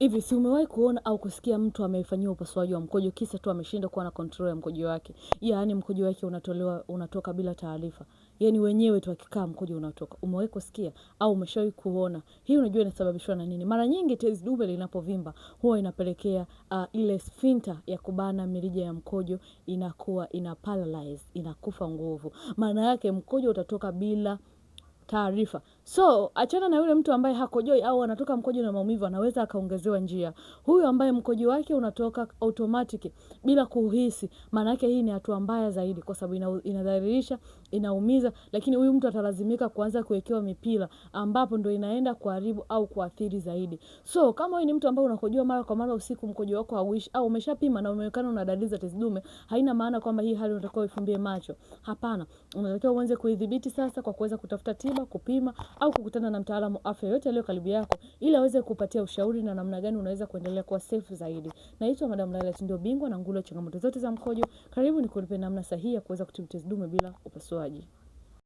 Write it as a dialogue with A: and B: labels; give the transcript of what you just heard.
A: Hivi si umewahi kuona au kusikia mtu amefanyiwa upasuaji wa mkojo kisa tu ameshindwa kuwa na control ya mkojo wake? Yaani mkojo wake unatoka bila taarifa. Yaani wenyewe tu akikaa mkojo unatoka. Umewahi kusikia au umeshawahi kuona? Hii unajua inasababishwa na nini? Mara nyingi tezi dume linapovimba huwa inapelekea ile sphincter ya kubana mirija ya mkojo inakuwa paralyze, inakufa nguvu. Maana yake mkojo utatoka bila taarifa. So, achana na yule mtu ambaye hakojoi au anatoka mkojo na maumivu, anaweza akaongezewa njia. Huyu ambaye mkojo wake unatoka automatic bila kuhisi, maana yake hii ni hatua mbaya zaidi kwa sababu inadhalilisha, inaumiza, lakini huyu mtu atalazimika kuanza kuwekewa mipira ambapo ndo inaenda kuharibu au kuathiri zaidi. So, kama wewe ni mtu ambaye unakojoa mara kwa mara usiku, mkojo wako hauishi au umeshapima na umeonekana una dalili za tezi dume, haina maana kwamba hii hali unatakiwa uifumbie macho. Hapana, unatakiwa uanze kuidhibiti sasa kwa kuweza kutafuta tiba, kupima au kukutana na mtaalamu afya yote aliyo karibu yako ili aweze kupatia ushauri na namna gani unaweza kuendelea kuwa safe zaidi. Naitwa Madam Laila, ndio bingwa na ngulu changamoto zote za mkojo. Karibu nikupe namna sahihi ya kuweza kutibu tezi dume bila upasuaji.